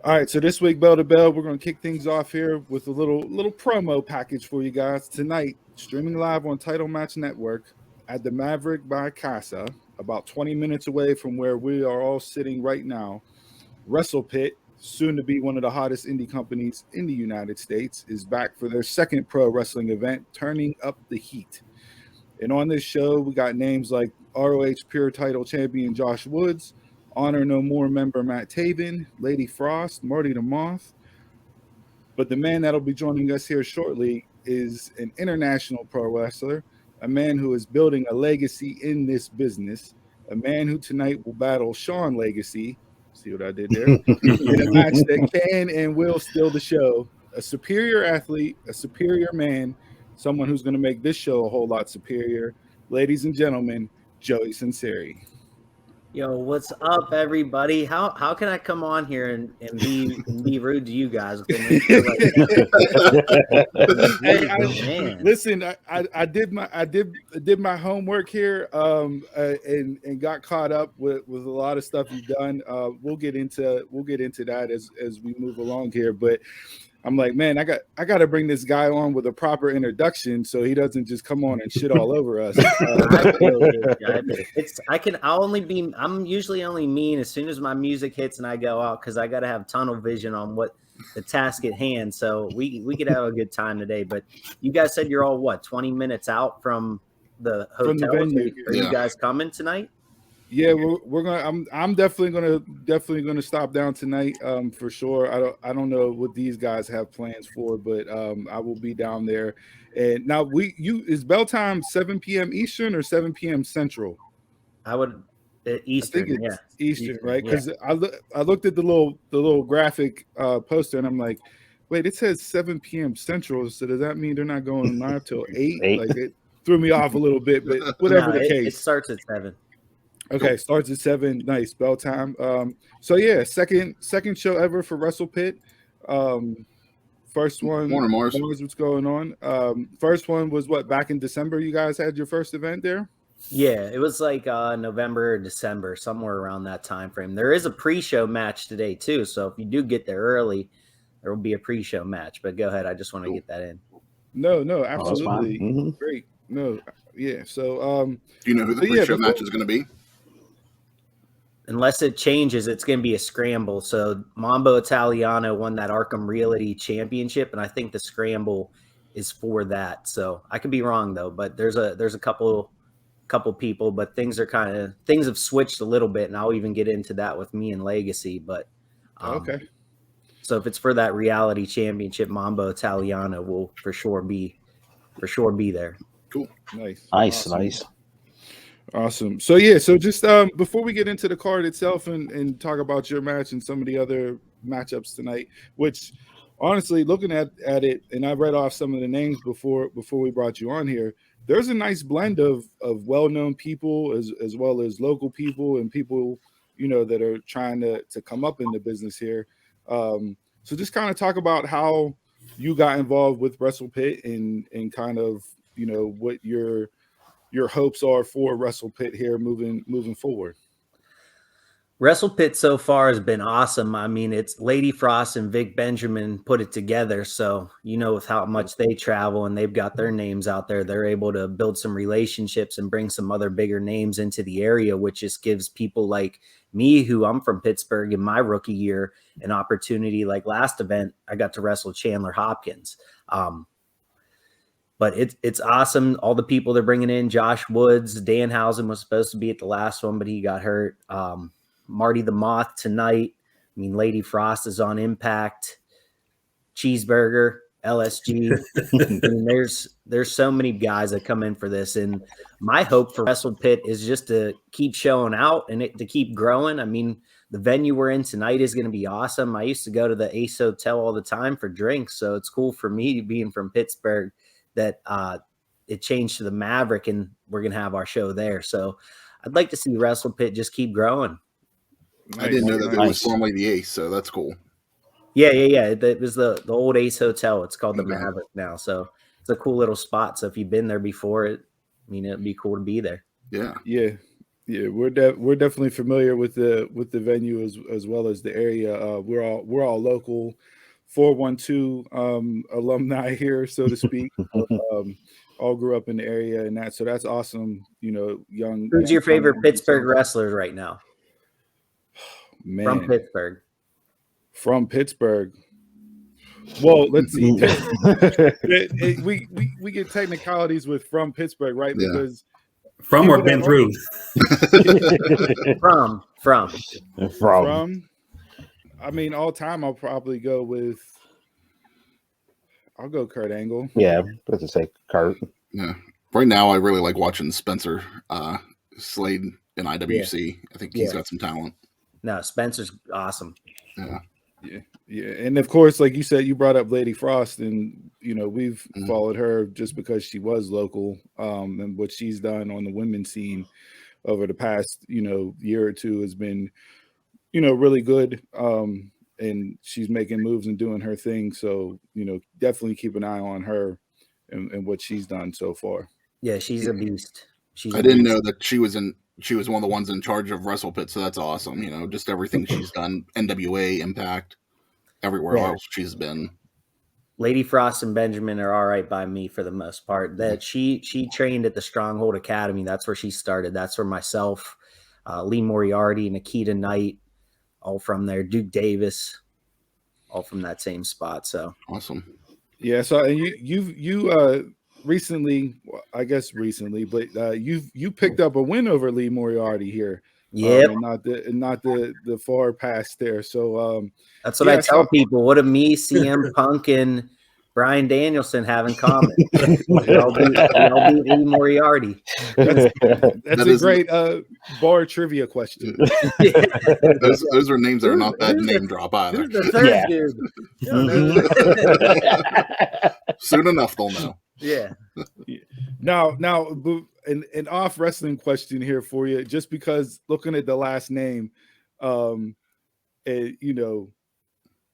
All right, so this week, bell to bell, we're going to kick things off here with a little promo package for you guys tonight. Streaming live on Title Match Network at the Maverick by Casa, about 20 minutes away from where we are all sitting right now. WrestlePit, soon to be one of the hottest indie companies in the United States, is back for their second pro wrestling event, Turning Up the Heat. And on this show, we got names like ROH Pure Title Champion Josh Woods, Honor No More member Matt Taven, Lady Frost, Marty the Moth. But the man that'll be joining us here shortly is an international pro wrestler, a man who is building a legacy in this business, a man who tonight will battle Sean Legacy. See what I did there? In a match that can and will steal the show. A superior athlete, a superior man, someone who's going to make this show a whole lot superior. Ladies and gentlemen, Joey Sunseri. Yo, what's up, everybody? How can I come on here and be rude to you guys? Listen, I did my homework here, and got caught up with a lot of stuff you've done. We'll get into that as we move along here, but I'm like, man, I got to bring this guy on with a proper introduction so he doesn't just come on and shit all over us. I'm usually only mean as soon as my music hits and I go out because I got to have tunnel vision on what the task at hand. So we could have a good time today. But you guys said you're all 20 minutes out from the hotel. From the venue. Are you guys coming tonight? Yeah, we're gonna. I'm definitely gonna stop down tonight. For sure. I don't know what these guys have plans for, but I will be down there. And now is bell time 7 p.m. Eastern or 7 p.m. Central? I would Eastern. I think it's Eastern, right? Because yeah. I looked at the little graphic poster and I'm like, wait, it says 7 p.m. Central. So does that mean they're not going live till 8? Like it threw me off a little bit, but whatever the case, it starts at 7. Okay, starts at 7. Nice bell time. So yeah, second show ever for WrestlePit. First one. Morning, Mars. What's going on? First one was back in December. You guys had your first event there. Yeah, it was like November or December, somewhere around that time frame. There is a pre-show match today too, so if you do get there early, there will be a pre-show match. But go ahead, I just want to get that in. No, absolutely, great. No, yeah. So, do you know who the pre-show match is going to be? Unless it changes, it's going to be a scramble. So Mambo Italiano won that Arkham Realty Championship, and I think the scramble is for that. So I could be wrong though, but there's a couple people, but things have switched a little bit, and I'll even get into that with me and Legacy. But okay. So if it's for that reality championship, Mambo Italiano will for sure be there. Cool. Nice. Awesome. So yeah, so just before we get into the card itself and talk about your match and some of the other matchups tonight, which honestly, looking at it, and I read off some of the names before we brought you on here, there's a nice blend of well-known people as well as local people and people, that are trying to come up in the business here. So just kind of talk about how you got involved with WrestlePit and kind of, what your hopes are for WrestlePit here moving forward. WrestlePit so far has been awesome. I mean, it's Lady Frost and Vic Benjamin put it together. So, with how much they travel and they've got their names out there, they're able to build some relationships and bring some other bigger names into the area, which just gives people like me, who I'm from Pittsburgh in my rookie year, an opportunity. Like last event, I got to wrestle Chandler Hopkins. But it's awesome. All the people they're bringing in, Josh Woods, Danhausen was supposed to be at the last one, but he got hurt. Marty the Moth tonight. I mean, Lady Frost is on Impact. Cheeseburger, LSG. I mean, there's so many guys that come in for this. And my hope for WrestlePit is just to keep showing out and to keep growing. I mean, the venue we're in tonight is going to be awesome. I used to go to the Ace Hotel all the time for drinks, so it's cool for me being from Pittsburgh that it changed to the Maverick and we're going to have our show there. So I'd like to see WrestlePit just keep growing. I didn't know that it was formerly the Ace, so that's cool. Yeah. It was the old Ace Hotel. It's called the Maverick now. So it's a cool little spot. So if you've been there before, it'd be cool to be there. Yeah. Yeah, we're definitely familiar with the venue as well as the area. We're all local 412 alumni here, so to speak. All grew up in the area and that, so that's awesome. Who's your favorite talent. Pittsburgh wrestlers right now? Man, From Pittsburgh. From Pittsburgh. Well, let's see. We get technicalities with from Pittsburgh, right? Yeah. Because from or been through. From. I mean, all time, I'll probably go with. I'll go Kurt Angle. Yeah, let's just say Kurt. Yeah. Right now, I really like watching Spencer Slade in IWC. Yeah. I think he's got some talent. No, Spencer's awesome. Yeah, and of course, like you said, you brought up Lady Frost, and we've followed her just because she was local, and what she's done on the women's scene over the past year or two has been really good, and she's making moves and doing her thing. So definitely keep an eye on her and what she's done so far. Yeah, she's a beast. I didn't know that she was one of the ones in charge of WrestlePit's, so that's awesome. Just everything she's done, NWA, Impact, everywhere else she's been. Lady Frost and Benjamin are all right by me for the most part. That she trained at the Stronghold Academy. That's where she started. That's where myself, Lee Moriarty, Nikita Knight, all from there. Duke Davis, all from that same spot. So awesome. Yeah. So you recently, but you picked up a win over Lee Moriarty here. Yeah, not the far past there. So that's what I tell people. What do me, CM Punk, and Bryan Danielson have in common? we all beat Lee Moriarty. That's a great bar trivia question. Those are names that are not that name drop either. Who's the third dude? Soon enough, they'll know. Yeah. Now, an off wrestling question here for you, just because looking at the last name,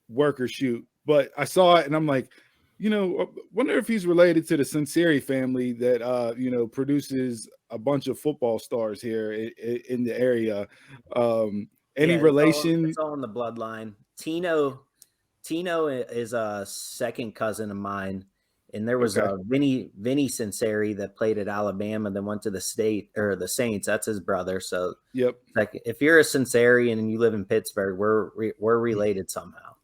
work or shoot, but I saw it and I'm like, wonder if he's related to the Sunseri family that produces a bunch of football stars here in the area. Any relation? It's all in the bloodline. Tino is a second cousin of mine. And there was Vinny Sunseri that played at Alabama, then went to the Saints. That's his brother. So yep. Like if you're a Sunseri and you live in Pittsburgh, we're related somehow.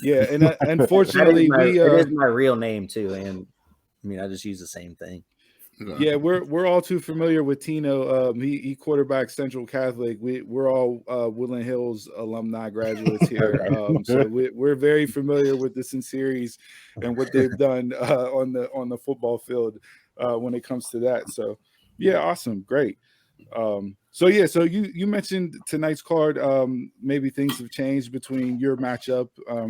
Yeah, and unfortunately, it is my real name too. And I mean, I just use the same thing. Yeah, we're all too familiar with Tino. He quarterbacked Central Catholic. We're all Woodland Hills alumni graduates here, so we're very familiar with the Sunseries and what they've done on the football field when it comes to that. So yeah, awesome, great. So you mentioned tonight's card. Maybe things have changed between your matchup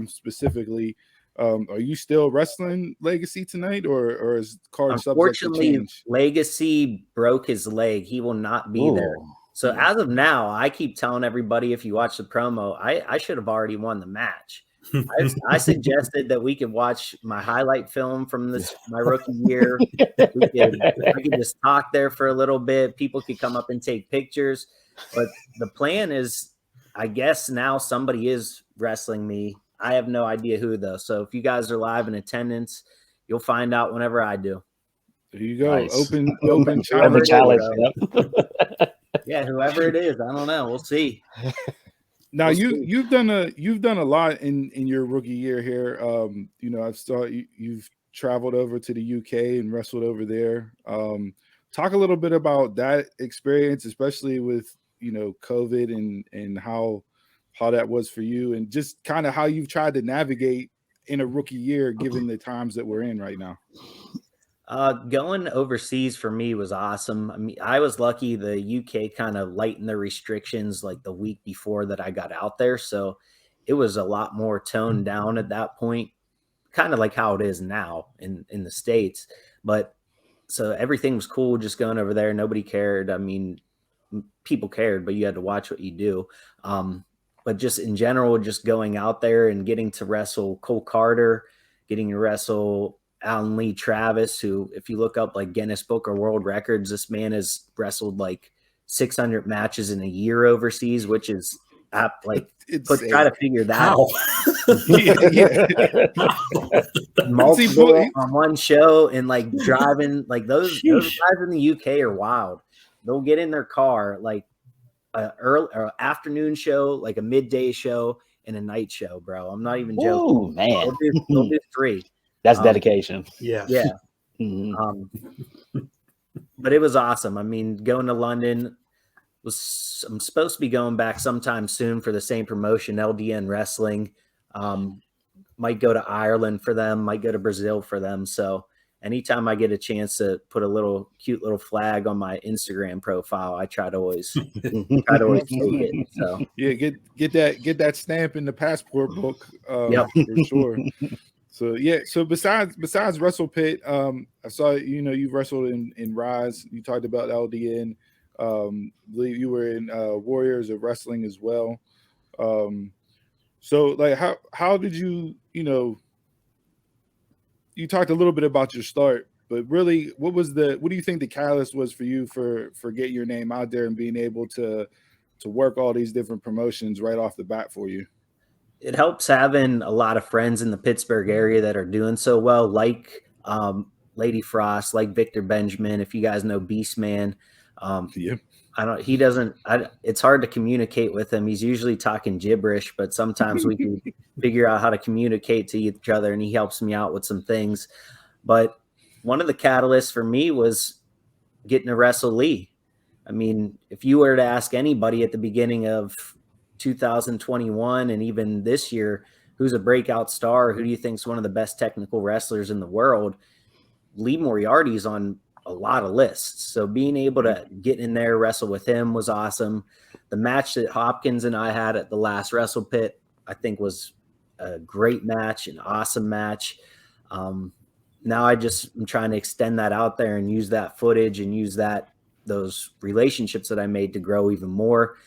specifically. Are you still wrestling Legacy tonight, or is card subject to change? Legacy broke his leg. He will not be there. So as of now, I keep telling everybody, if you watch the promo, I should have already won the match. I suggested that we could watch my highlight film from my rookie year. I could just talk there for a little bit. People could come up and take pictures. But the plan is, I guess now somebody is wrestling me. I have no idea who, though. So if you guys are live in attendance, you'll find out whenever I do. There you go. Nice. Open challenge. Yeah, whoever it is, I don't know. We'll see. Now you've done a lot in your rookie year here. I've saw you've traveled over to the UK and wrestled over there. Talk a little bit about that experience, especially with COVID and how that was for you, and just kind of how you've tried to navigate in a rookie year, given the times that we're in right now. Going overseas for me was awesome. I mean, I was lucky the UK kind of lightened the restrictions like the week before that I got out there. So it was a lot more toned down at that point, kind of like how it is now in the States. But so everything was cool just going over there. Nobody cared. I mean, people cared, but you had to watch what you do. But just in general, just going out there and getting to wrestle Cole Carter, getting to wrestle Alan Lee Travis, who, if you look up like Guinness Book of World Records, this man has wrestled like 600 matches in a year overseas, which is try to figure that How? multiple on one show, and like driving, like those guys in the UK are wild. They'll get in their car like a afternoon show, like a midday show, and a night show, bro. I'm not even joking. Oh man, they'll do 3. That's dedication. Yeah. But it was awesome. I mean, going to London I'm supposed to be going back sometime soon for the same promotion, LDN Wrestling. Might go to Ireland for them, might go to Brazil for them. So anytime I get a chance to put a cute little flag on my Instagram profile, I try to always take it. So yeah, get that stamp in the passport book for sure. So yeah, so besides WrestlePit, I saw you wrestled in Rise. You talked about LDN. Believe you were in Warriors of Wrestling as well. So like how did you you talked a little bit about your start, but really what do you think the catalyst was for you for getting your name out there and being able to work all these different promotions right off the bat for you? It helps having a lot of friends in the Pittsburgh area that are doing so well, like Lady Frost, like Victor Benjamin. If you guys know Beastman, it's hard to communicate with him. He's usually talking gibberish, but sometimes we can figure out how to communicate to each other, and he helps me out with some things. But one of the catalysts for me was getting to wrestle Lee. I mean, if you were to ask anybody at the beginning of 2021 and even this year, who's a breakout star, who do you think is one of the best technical wrestlers in the world, Lee Moriarty's on a lot of lists. So being able to get in there, wrestle with him was awesome. The match that Hopkins and I had at the last WrestlePit, I think was a great match, an awesome match. Now I'm trying to extend that out there and use that footage and use those relationships that I made to grow even more,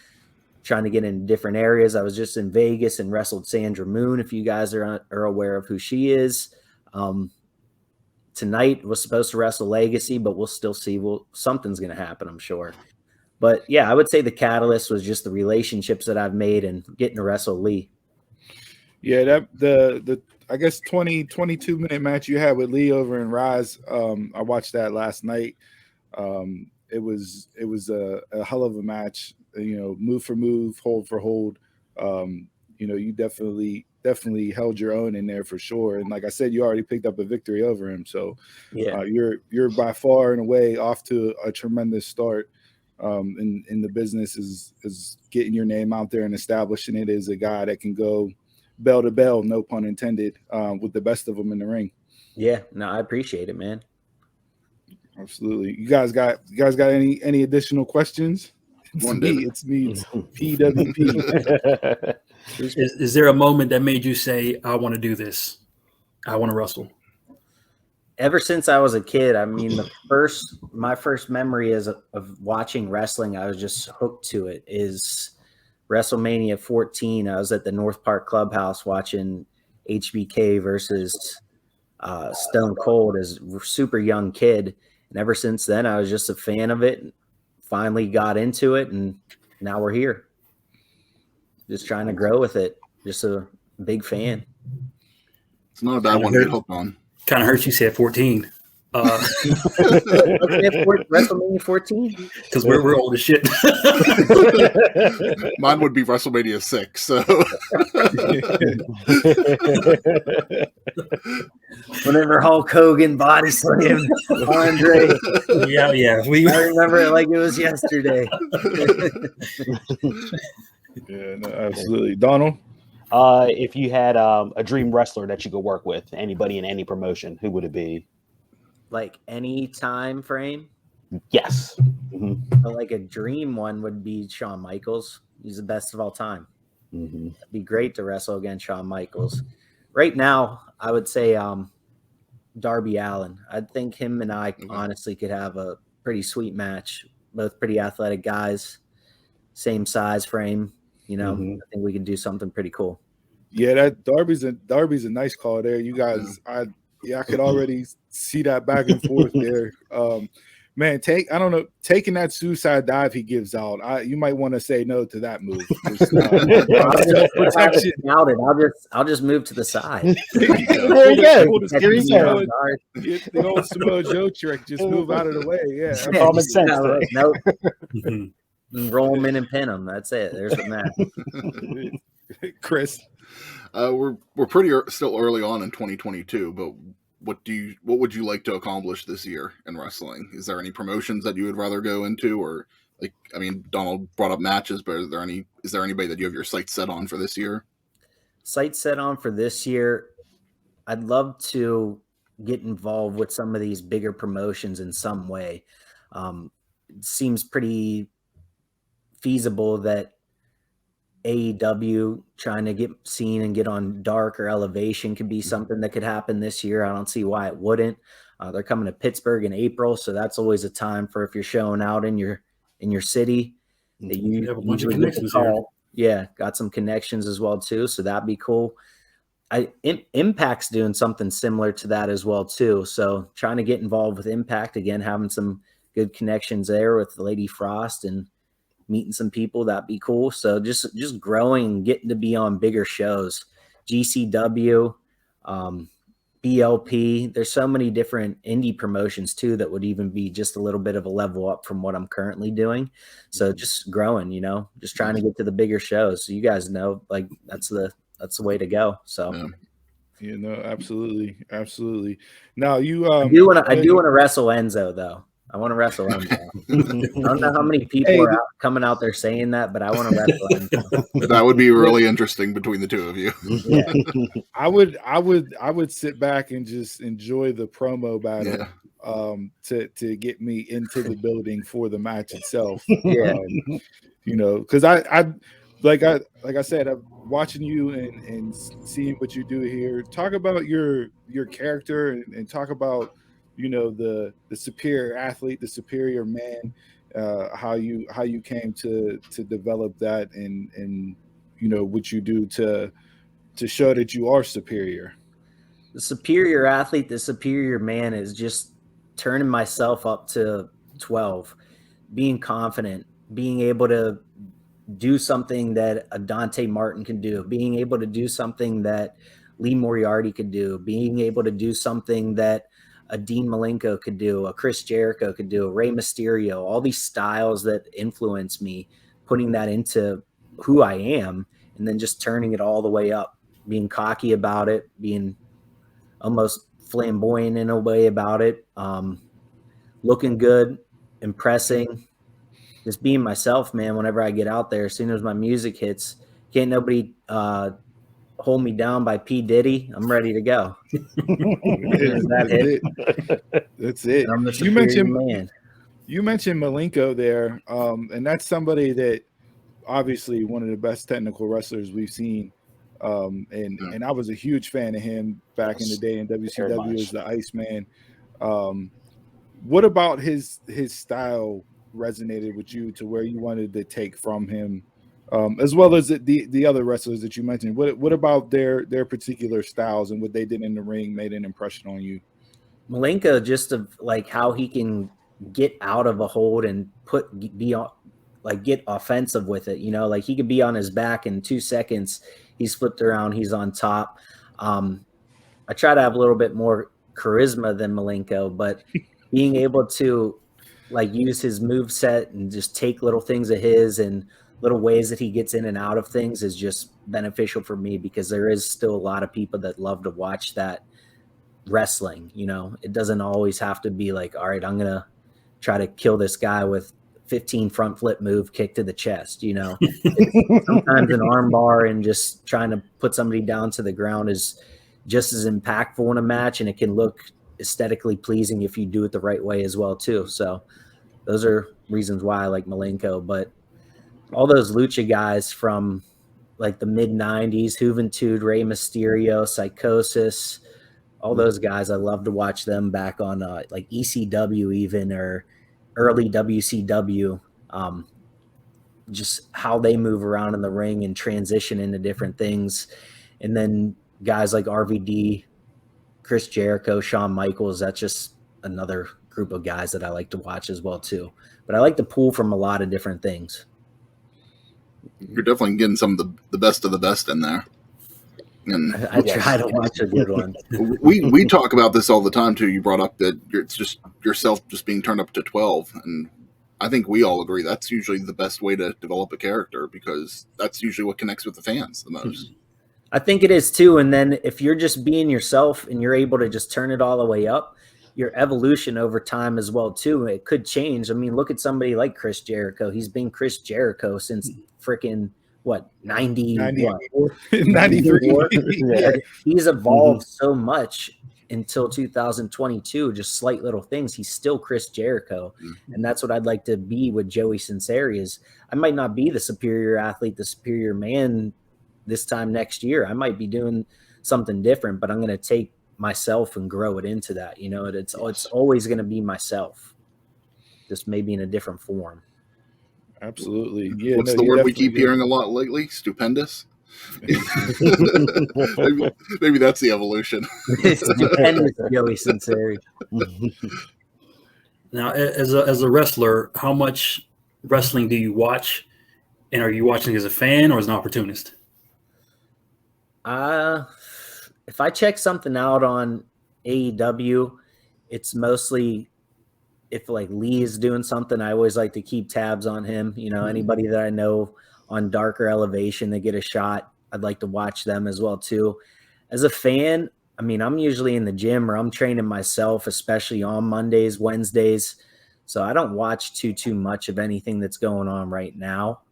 trying to get in different areas. I was just in Vegas and wrestled Sandra Moon, if you guys are aware of who she is. Tonight was supposed to wrestle Legacy, but we'll still see. Something's going to happen, I'm sure. But yeah, I would say the catalyst was just the relationships that I've made and getting to wrestle Lee. Yeah, the I guess 22-minute match you had with Lee over in Rise. I watched that last night. It was a hell of a match. Move for move, hold for hold. You definitely held your own in there for sure. And like I said, you already picked up a victory over him. So yeah, you're by far and away off to a tremendous start in the business is getting your name out there and establishing it as a guy that can go bell to bell, no pun intended, with the best of them in the ring. Yeah, no, I appreciate it, man. Absolutely. You guys got any additional questions? It's me. It's PWP. Is there a moment that made you say, I want to do this? I want to wrestle? Ever since I was a kid, I mean, my first memory of watching wrestling, I was just hooked to it, is WrestleMania 14. I was at the North Park Clubhouse watching HBK versus Stone Cold as a super young kid. And ever since then, I was just a fan of it. Finally got into it, and now we're here. Just trying to grow with it. Just a big fan. It's not a bad one to get hooked on. Kind of hurts you said 14. WrestleMania 14? Because we're old as shit. Mine would be WrestleMania 6. So whenever Hulk Hogan body slammed Andre. Yeah. I remember it like it was yesterday. Yeah, no, absolutely. Donald? If you had a dream wrestler that you could work with, anybody in any promotion, who would it be? Like any time frame? Yes. Mm-hmm. Like a dream one would be Shawn Michaels. He's the best of all time. Mm-hmm. It'd be great to wrestle against Shawn Michaels. Right now, I would say Darby Allin. I think him and I honestly could have a pretty sweet match. Both pretty athletic guys, same size frame. I think we could do something pretty cool. Yeah, that Darby's a nice call there. You guys, I could already see that back and forth there. man, I don't know, taking that suicide dive he gives out, you might want to say no to that move. Just, protection. I'll just move to the side. There you go. Here you go. The old Samoa Joe trick, just move out of the way. Yeah, Common sense. Nope. Roll them in and pin them. That's it. There's the match. Chris, we're pretty still early on in 2022, but what would you like to accomplish this year in wrestling? Is there any promotions that you would rather go into, or like, I mean, Donald brought up matches, but is there anybody that you have your sights set on for this year? Sights set on for this year, I'd love to get involved with some of these bigger promotions in some way. It seems pretty feasible that AEW trying to get seen and get on Dark or Elevation could be something that could happen this year. I don't see why it wouldn't. They're coming to Pittsburgh in April, so that's always a time for, if you're showing out in your city, that you have a bunch of connections here. Yeah, got some connections as well too, so that'd be cool. Impact's doing something similar to that as well too. So trying to get involved with Impact again, having some good connections there with Lady Frost and meeting some people, that'd be cool. So just growing and getting to be on bigger shows. GCW, BLP. There's so many different indie promotions too that would even be just a little bit of a level up from what I'm currently doing. So just growing, just trying to get to the bigger shows. So you guys know, like that's the way to go. So absolutely. Now you I do want to wrestle Enzo though. I want to wrestle Enzo. I don't know how many people are coming out there saying that, but I want to wrestle Enzo. That would be really interesting between the two of you. Yeah. I would sit back and just enjoy the promo battle to get me into the building for the match itself. Yeah. Because I like I said, I'm watching you and seeing what you do here. Talk about your character and talk about the superior athlete, the superior man, how you came to develop that and what you do to show that you are superior. The superior athlete, the superior man is just turning myself up to 12, being confident, being able to do something that a Dante Martin can do, being able to do something that Lee Moriarty could do, being able to do something that a Dean Malenko could do, a Chris Jericho could do, a Rey Mysterio, all these styles that influence me, putting that into who I am, and then just turning it all the way up, being cocky about it, being almost flamboyant in a way about it, looking good, impressing, just being myself, man. Whenever I get out there, as soon as my music hits, can't nobody hold me down by P. Diddy. I'm ready to go. That's it. I'm the You mentioned man. You mentioned Malenko there, and that's somebody that obviously one of the best technical wrestlers we've seen. And I was a huge fan of him back in the day in WCW as the Iceman. What about his style resonated with you to where you wanted to take from him, as well as the other wrestlers that you mentioned? What about their particular styles and what they did in the ring made an impression on you? Malenko, just of like how he can get out of a hold and get offensive with it. Like he could be on his back in 2 seconds. He's flipped around. He's on top. I try to have a little bit more charisma than Malenko, but being able to use his move set and just take little things of his and little ways that he gets in and out of things is just beneficial for me, because there is still a lot of people that love to watch that wrestling. It doesn't always have to be like, all right, I'm going to try to kill this guy with 15 front flip move, kick to the chest. Sometimes an arm bar and just trying to put somebody down to the ground is just as impactful in a match, and it can look aesthetically pleasing if you do it the right way as well too. So those are reasons why I like Malenko. But all those lucha guys from like the mid 90s, Juventud, Rey Mysterio, Psychosis, all those guys, I love to watch them back on like ECW even, or early WCW, just how they move around in the ring and transition into different things. And then guys like RVD, Chris Jericho, Shawn Michaels, that's just another group of guys that I like to watch as well too. But I like to pull from a lot of different things. You're definitely getting some of the best of the best in there. And I try to watch a good one. we talk about this all the time too. You brought up that it's just yourself just being turned up to 12, and I think we all agree that's usually the best way to develop a character, because that's usually what connects with the fans the most. I think it is too. And then if you're just being yourself and you're able to just turn it all the way up, your evolution over time as well too, it could change. I mean, look at somebody like Chris Jericho. He's been Chris Jericho since freaking 93. Yeah. He's evolved so much until 2022, just slight little things. He's still Chris Jericho. And that's what I'd like to be with Joey Sunseri. Is I might not be the superior athlete, the superior man this time next year. I might be doing something different, but I'm going to take myself and grow it into that. You know, it's always going to be myself, just maybe in a different form. Absolutely. Yeah. What's the word we keep hearing a lot lately? Stupendous. maybe that's the evolution. It's stupendous, Joey Sunseri. Now, as a wrestler, how much wrestling do you watch, and are you watching as a fan or as an opportunist? If I check something out on AEW, it's mostly if like Lee is doing something, I always like to keep tabs on him. You know, anybody that I know on Darker Elevation, they get a shot, I'd like to watch them as well too. As a fan, I mean, I'm usually in the gym or I'm training myself, especially on Mondays, Wednesdays. So I don't watch too much of anything that's going on right now.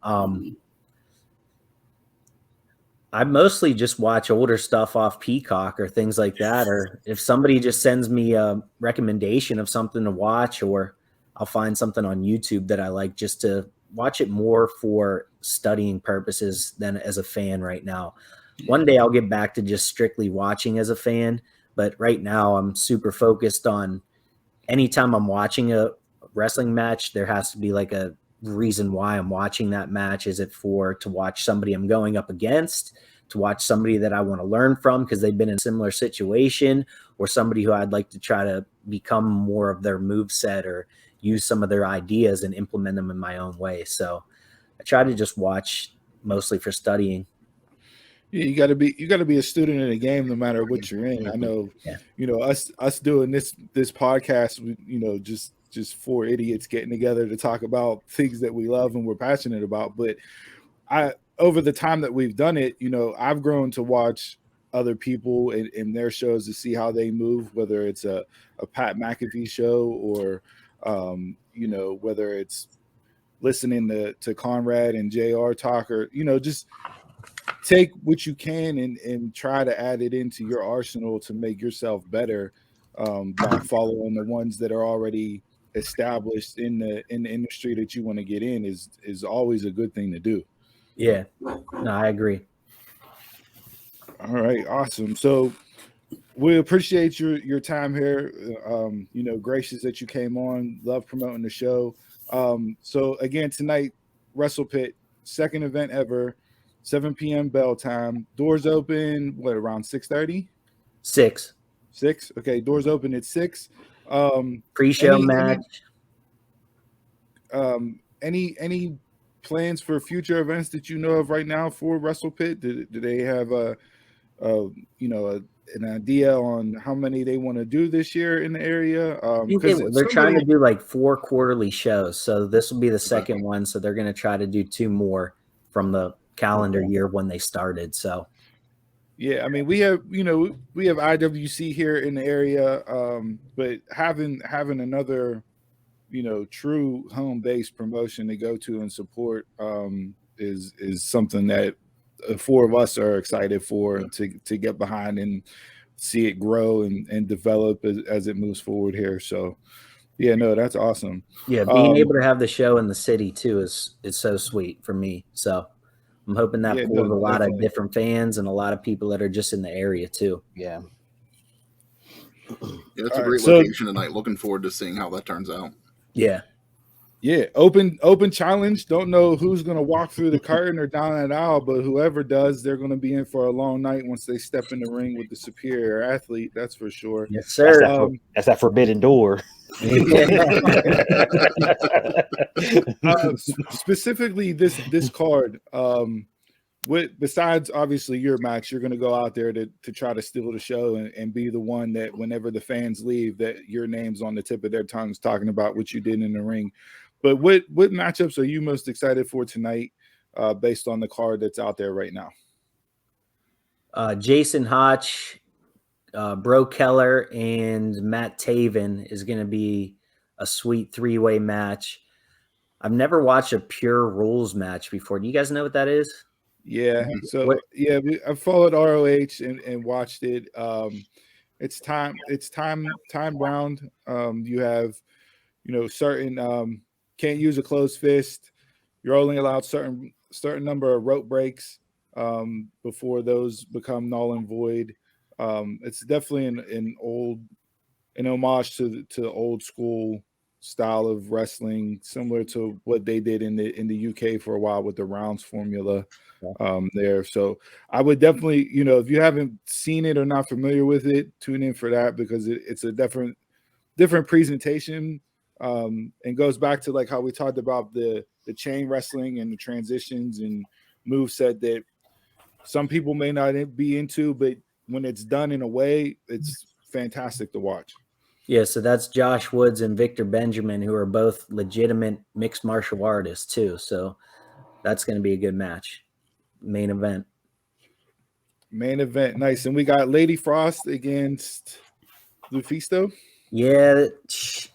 I mostly just watch older stuff off Peacock or things like that. Or if somebody just sends me a recommendation of something to watch, or I'll find something on YouTube that I like, just to watch it more for studying purposes than as a fan right now. One day I'll get back to just strictly watching as a fan. But right now I'm super focused on anytime I'm watching a wrestling match, there has to be like a reason why I'm watching that match. Is it to watch somebody I'm going up against, to watch somebody that I want to learn from because they've been in a similar situation, or somebody who I'd like to try to become more of their moveset or use some of their ideas and implement them in my own way. So I try to just watch mostly for studying. Yeah, you got to be a student in the game no matter what you're in. I know, you know, us doing this podcast, you know, just four idiots getting together to talk about things that we love and we're passionate about. But over the time that we've done it, you know, I've grown to watch other people in their shows to see how they move, whether it's a Pat McAfee show or, you know, whether it's listening to Conrad and JR talk, or, you know, just take what you can and try to add it into your arsenal to make yourself better by following the ones that are already established in the industry that you want to get in is always a good thing to do. Yeah, no, I agree. All right, awesome. So we appreciate your time here. You know, gracious that you came on. Love promoting the show. So again, tonight, WrestlePit, second event ever, 7 p.m. bell time. Doors open, what, around 6:30? 6. Okay, doors open at 6. Pre-show match. Any plans for future events that you know of right now for WrestlePit? Do they have you know, an idea on how many they want to do this year in the area? They're trying to do like 4 quarterly shows, so this will be the second one. So they're going to try to do 2 more from the calendar year when they started. So yeah, I mean, we have IWC here in the area, but having another, you know, true home-based promotion to go to and support is something that the 4 of us are excited for, to get behind and see it grow and develop as it moves forward here. So yeah, no, that's awesome. Yeah, being able to have the show in the city too is so sweet for me. So I'm hoping that pulls a lot of different fans and a lot of people that are just in the area too. Yeah. Yeah, it's a great location tonight. Looking forward to seeing how that turns out. Yeah. Yeah, open challenge. Don't know who's going to walk through the curtain or down that aisle, but whoever does, they're going to be in for a long night once they step in the ring with the superior athlete. That's for sure. Yes, That's sir. that's that forbidden door. Specifically, this card. Besides obviously your match, you're going to go out there to try to steal the show and be the one that whenever the fans leave, that your name's on the tip of their tongues talking about what you did in the ring. But what matchups are you most excited for tonight, based on the card that's out there right now? Jason Hotch, Bro Keller, and Matt Taven is going to be a sweet 3-way match. I've never watched a pure rules match before. Do you guys know what that is? Yeah. So I followed ROH and watched it. It's time round. You have, certain can't use a closed fist. You're only allowed certain number of rope breaks before those become null and void. It's definitely an homage to the old school style of wrestling, similar to what they did in the UK for a while with the rounds formula there. So I would definitely, if you haven't seen it or not familiar with it, tune in for that, because it's a different presentation, and goes back to like how we talked about the chain wrestling and the transitions and moveset that some people may not be into, but when it's done in a way, it's fantastic to watch. Yeah, so that's Josh Woods and Victor Benjamin, who are both legitimate mixed martial artists too. So that's going to be a good match. Main event. Nice. And we got Lady Frost against Lufisto. Yeah,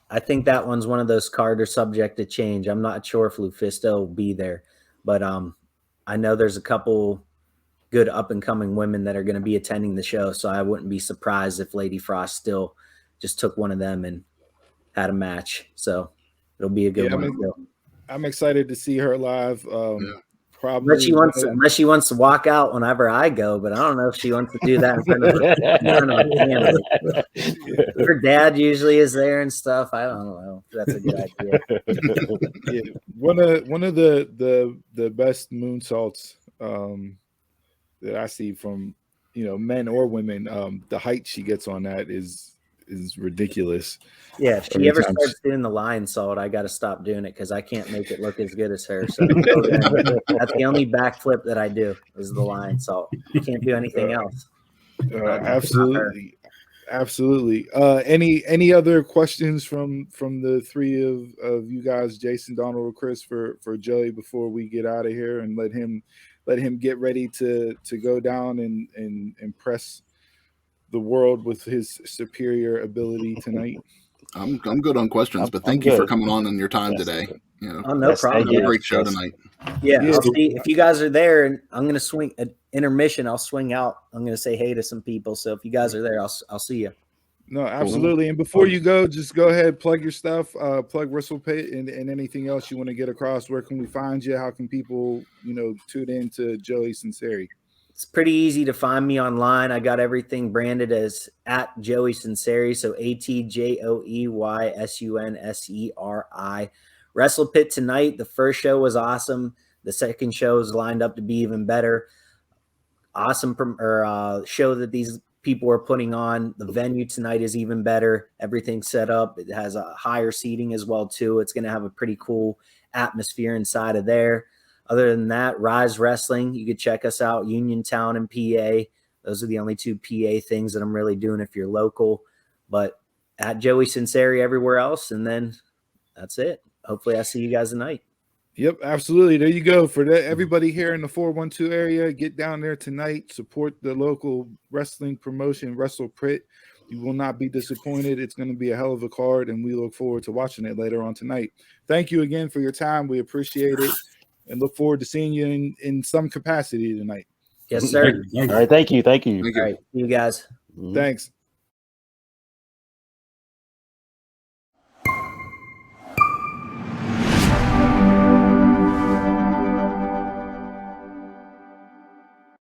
I think that one's one of those cards are subject to change. I'm not sure if Lufisto will be there, but I know there's a couple good up and coming women that are going to be attending the show, so I wouldn't be surprised if Lady Frost still just took one of them and had a match. So it'll be a good one. I'm excited to see her live. Probably unless she wants to walk out whenever I go, but I don't know if she wants to do that in front of her dad usually is there and stuff. I don't know if that's a good idea. Yeah, one of the best moonsaults that I see from men or women. The height she gets on that is ridiculous. Yeah, if she ever starts doing the lion salt, I got to stop doing it because I can't make it look as good as her. So that's the only backflip that I do is the lion salt. Can't do anything else. Absolutely. Any other questions from the three of you guys, Jason, Donald, or Chris, for Joey before we get out of here and let him get ready to go down and impress the world with his superior ability tonight? I'm good on questions, but thank you for coming on and your time today. No problem. Have a great show tonight. Yeah, I'll see if you guys are there, and I'm gonna swing at intermission. I'll swing out. I'm gonna say hey to some people. So if you guys are there, I'll see you. No, absolutely. And before you go, just go ahead, plug your stuff, plug WrestlePit and anything else you want to get across. Where can we find you? How can people, tune in to Joey Sunseri? It's pretty easy to find me online. I got everything branded as at Joey Sunseri. So ATJOEYSUNSERI. WrestlePit tonight. The first show was awesome. The second show is lined up to be even better. Awesome show that these people are putting on. The venue tonight is even better. Everything's set up. It has a higher seating as well too. It's going to have a pretty cool atmosphere inside of there. Other than that, Rise Wrestling, you could check us out, Uniontown and PA. Those are the only two PA things that I'm really doing if you're local. But at Joey Sunseri everywhere else, and then that's it. Hopefully I see you guys tonight. Yep, absolutely. There you go. For everybody here in the 412 area, get down there tonight. Support the local wrestling promotion, WrestlePit. You will not be disappointed. It's going to be a hell of a card, and we look forward to watching it later on tonight. Thank you again for your time. We appreciate it. And look forward to seeing you in some capacity tonight. Yes, sir. All right. Thank you. All right. See you guys. Thanks.